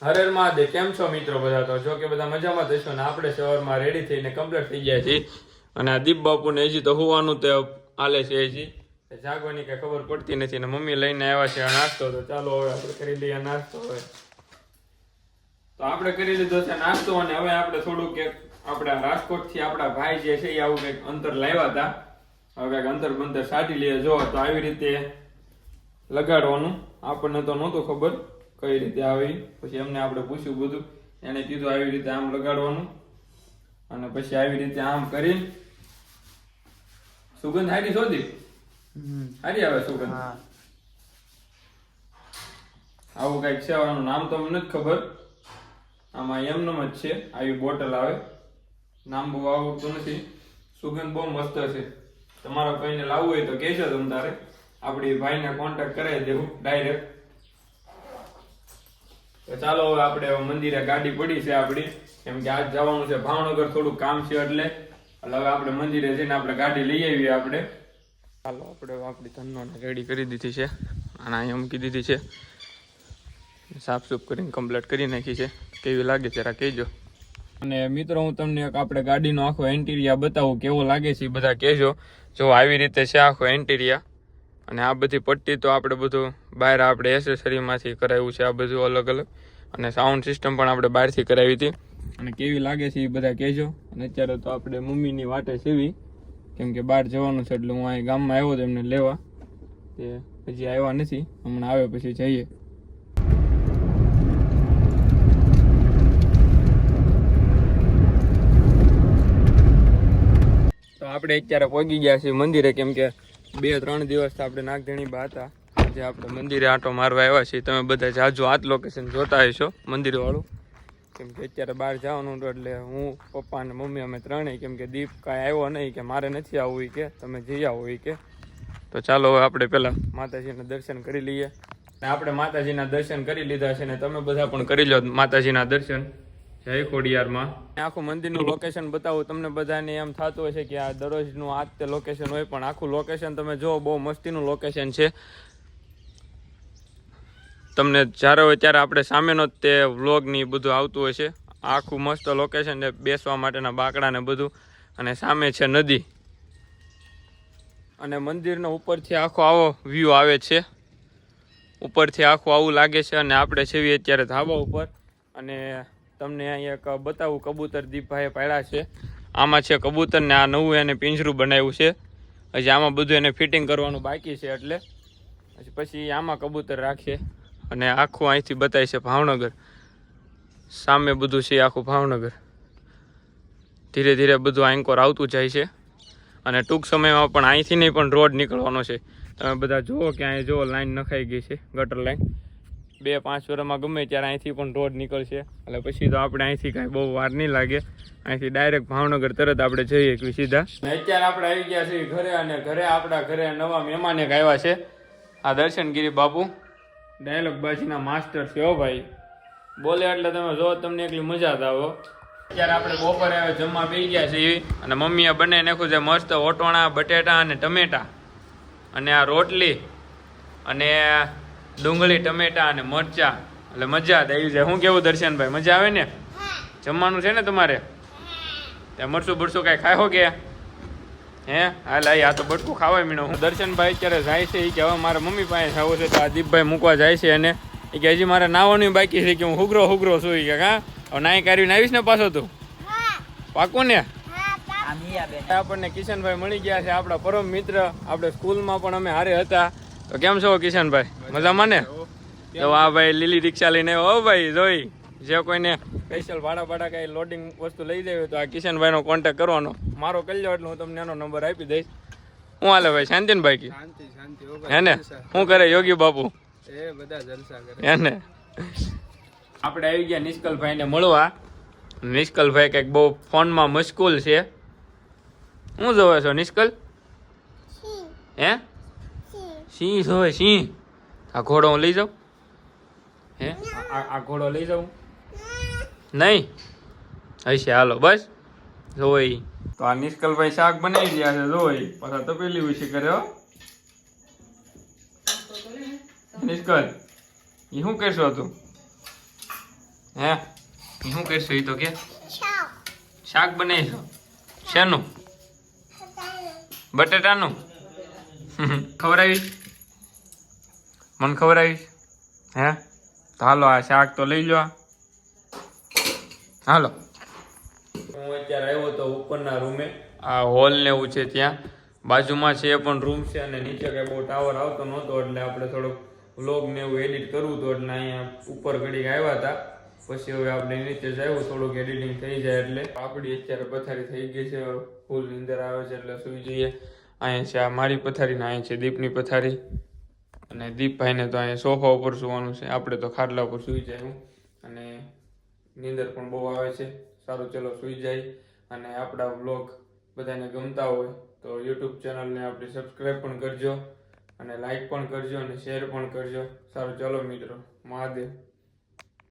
હર હર મહાદેવ. કેમ છો મિત્રો બધા? તો જો કે બધા મજામાં થશો ને આપણે સવારમાં રેડી થઈને કમ્પ્લીટ થઈ ગયા છીએ. અને આ દીપ બાપુને હજી તો હોવાનું તે હાલે છે, હજી જાગવાની કઈ ખબર પડતી નથી. ને મમ્મી લઈને આવ્યા છે આ નાસ્તો. તો ચાલો હવે આપણે કરી લઈએ નાસ્તો. હવે તો આપણે કરી લીધો છે નાસ્તો અને હવે આપણે થોડુંક આપણા રાજકોટથી આપણા ભાઈ જે છે એ આવું કંઈક અંતર લાવ્યા હતા. હવે કંઈક અંતર બંતર સાટી લઈએ. જો તો આવી રીતે લગાડવાનું આપણને તો નહોતું ખબર કઈ રીતે આવી. પછી એમને આપણે પૂછ્યું બધું, એને કીધું આવી રીતે આમ લગાડવાનું અને પછી આવી રીતે આમ કરી સુગંધ હારી શોધી હારી આવે સુગંધ. આવું કઈક છે, આનું નામ તો મને નથી ખબર. આમાં એમનેમ જ છે, આવી બોટલ આવે. નામ બહુ આવડતું નથી. સુગંધ બહુ મસ્ત છે. તમારે કોઈને લાવવું હોય તો કહેજો તમે તારે. આપણી ભાઈને કોન્ટેક્ટ કરાવી દેવું ડાયરેક્ટ. તો ચાલો હવે આપણે મંદિરે ગાડી પડી છે આપણી, કેમ કે આજ જવાનું છે ભાવનગર, થોડું કામ છે એટલે હવે આપણે મંદિરે જઈને આપણે ગાડી લઈ આવીએ આપણે. ચાલો આપણે આપણી ધનોને રેડી કરી દીધી છે અને અહીંયા મૂકી દીધી છે. સાફ સૂફ કરીને કમ્પ્લીટ કરી નાખી છે. કેવી લાગે જરા કહેજો. અને મિત્રો હું તમને એક આપણે ગાડીનો આખો એન્ટિરિયા બતાવું કેવો લાગે છે એ બધા કહેજો. જો આવી રીતે છે આખો એન્ટિરિયા. અને આ બધી પટ્ટી તો આપણે બધું બહાર આપણે એસેસરીમાંથી કરાવ્યું છે આ બધું અલગ અલગ. અને સાઉન્ડ સિસ્ટમ પણ આપણે બહારથી કરાવી હતી. અને કેવી લાગે છે એ બધા કહેજો. અને અત્યારે તો આપણે મમ્મીની વાટે સેવી, કેમ કે બહાર જવાનું છે એટલે હું અહીં ગામમાં આવ્યો હતો એમને લેવા. તે હજી આવ્યા નથી, હમણાં આવે પછી જઈએ. તો આપણે અત્યારે પહોંચી ગયા છીએ મંદિરે, કેમ કે 2-3 દિવસ આપણે નાગધણીબા હતા. આજે આપણે મંદિરે આંટો મારવા આવ્યા છીએ. તમે બધા જાજો આ જ લોકેશન જોતા હશો મંદિર વાળું. કેમ કે અત્યારે બહાર જવાનું હતું એટલે હું, પપ્પા અને મમ્મી અમે ત્રણેય, કેમ કે દીપ કાંઈ આવ્યો નહીં કે મારે નથી આવવું કે તમે જઈ આવો કે. તો ચાલો હવે આપણે પહેલાં માતાજીના દર્શન કરી લઈએ. ને આપણે માતાજીના દર્શન કરી લીધા છે ને તમે બધા પણ કરી લો માતાજીના દર્શન. જય ખોડિયારમાં. આખું મંદિરનું લોકેશન બતાવું તમને બધાને એમ થતું હશે કે આ દરરોજનું આ તે લોકેશન હોય, પણ આખું લોકેશન તમે જો બહુ મસ્તીનું લોકેશન છે. તમને જ્યારે હોય ત્યારે આપણે સામેનો જ તે વ્લોગની બધું આવતું હોય છે. આખું મસ્ત લોકેશન છે, બેસવા માટેના બાકડા ને બધું. અને સામે છે નદી. અને મંદિરનો ઉપરથી આખો આવો વ્યૂ આવે છે. ઉપરથી આખું આવું લાગે છે. અને આપણે છેવી અત્યારે ધાબા ઉપર. અને તમને અહીંયા એક બતાવું, કબૂતર દીપભાઈએ પાડ્યા છે. આમાં છે કબૂતર ને આ નવું એને પિંજરું બનાવ્યું છે. હજી આમાં બધું એને ફિટિંગ કરવાનું બાકી છે, એટલે પછી આમાં કબૂતર રાખીએ. અને આખું અહીંથી બતાય છે ભાવનગર. સામે બધું છે આખું ભાવનગર. ધીરે ધીરે બધું આંકોર આવતું જાય છે. અને ટૂંક સમયમાં પણ અહીંથી નહીં પણ રોડ નીકળવાનો છે. તમે બધા જુઓ કે અહીં જુઓ લાઈન નખાઈ ગઈ છે, ગટર લાઈન. 2-5 વર્ષમાં ગમે ત્યારે અહીંથી પણ રોડ નીકળશે. એટલે પછી તો આપણે અહીંથી કાંઈ બહુ વાર નહીં લાગે. અહીંથી ડાયરેક્ટ ભાવનગર તરત આપણે જઈએ કે સીધા. અત્યારે આપણે આવી ગયા છીએ ઘરે. અને ઘરે આપણા ઘરે નવા મહેમાન એક આવ્યા છે, આ દર્શનગીરી બાપુ. ડાયલોગ બાજીના માસ્ટર છે હો ભાઈ. બોલે એટલે તમે જો તમને એટલી મજા જ આવે. અત્યારે આપણે બપોરે હવે જમવા બેસી ગયા છીએ. અને મમ્મીએ બનાવી નાખ્યું છે મસ્ત ઓટોણા, બટેટા અને ટમેટા. અને આ રોટલી અને ડુંગળી, ટમેટા અને મરચા. એટલે મજા જ આવી જાય. શું કેવું દર્શનભાઈ, મજા આવે ને? જમવાનું છે ને તમારે? ત્યાં મરચું બરચું કાંઈ ખાયો કે હે? હાલ આ તો બટકું ખાવાય મીણો. હું દર્શનભાઈ અત્યારે જાય છે એ કે હવે મારા મમ્મી પાસે જવું છે. તો આ દીપભાઈ મૂકવા જાય છે. અને એ કે હજી મારે નાવાનું બાકી છે, કે હું હુગરો સુઈ કે હા હવે નાઈ કાઢીને આવીશ ને પાછો તું? પાકું ને? આપણને કિશનભાઈ મળી ગયા છે, આપણા પરમ મિત્ર. આપણે સ્કૂલમાં પણ અમે હારે હતા. તો કેમ છો કિશનભાઈ, મજામાં ને? તો આ ભાઈ લીલી રિક્ષા લઈને આવ્યો ભાઈ. જોઈ જે કોઈને સ્પેશિયલ ભાડા કઈ લોડિંગ વસ્તુ લઈ જાય તો આ કિશનભાઈનો કોન્ટેક્ટ કરવાનો. મારો કરી લો એટલે હું તમને એનો નંબર આપી દઈશ. હું હાલે ભાઈ, શાંતિ ને ભાઈ? હે ને? શું કરે યોગી બાપુ? હે ને? આપણે આવી ગયા નિષ્કલભાઈને મળવા. નિષ્કલભાઈ કંઈક બહુ ફોનમાં મશગુલ છે. શું જોવે છો નિષ્કલ? હે? સિંહ જોવે? સિંહ? આ ઘોડો હું લઈ જાઉં? હે આ ઘોડો લઈ જાઉં? નહીં હશે, હાલો બસ જોઈ. તો આ નિષ્કલભાઈ શાક બનાવી રહ્યા છે. જોઈ પાછા તપેલી ઉછી કરે હો. નિષ્કલ એ શું કરશો તું? હે શું કરશું એ તો કે શાક બનાવીશું શેનું બટેટાનું ખવડાવીશ મને ખવડાવીશ હે તો હાલો આ શાક તો લઈ લો હાલો હું અત્યારે આવ્યો તો ઉપરના રૂમે આ હોલ ને એવું છે ત્યાં બાજુમાં છે એ પણ રૂમ છે અને નીચે કઈ બહુ ટાવર આવતો નહોતો એટલે આપણે થોડુંક વ્લોગ ને એવું એડિટ કરવું હતું એટલે અહીંયા ઉપર ઘડીક આવ્યા હતા પછી હવે આપણે નીચે જવું થોડુંક એડિટિંગ થઈ જાય એટલે આપણી અત્યારે પથારી થઈ ગઈ છે ફૂલ નીંદર આવે છે એટલે સુઈ જઈએ અહીંયા છે આ મારી પથારી ને અહીંયા છે દીપની પથારી અને દીપભાઈને તો અહીંયા સોફા ઉપર સુવાનું છે આપણે તો ખાટલા ઉપર સુઈ જાય અને નીંદર પણ બહુ આવે છે સારું ચલો સુઈ જાય અને આપણા વ્લોગ બધાને ગમતા હોય તો યુટ્યુબ ચેનલને આપણી સબસ્ક્રાઈબ પણ કરજો અને લાઈક પણ કરજો અને શેર પણ કરજો સારું ચલો મિત્રો મહાદેવ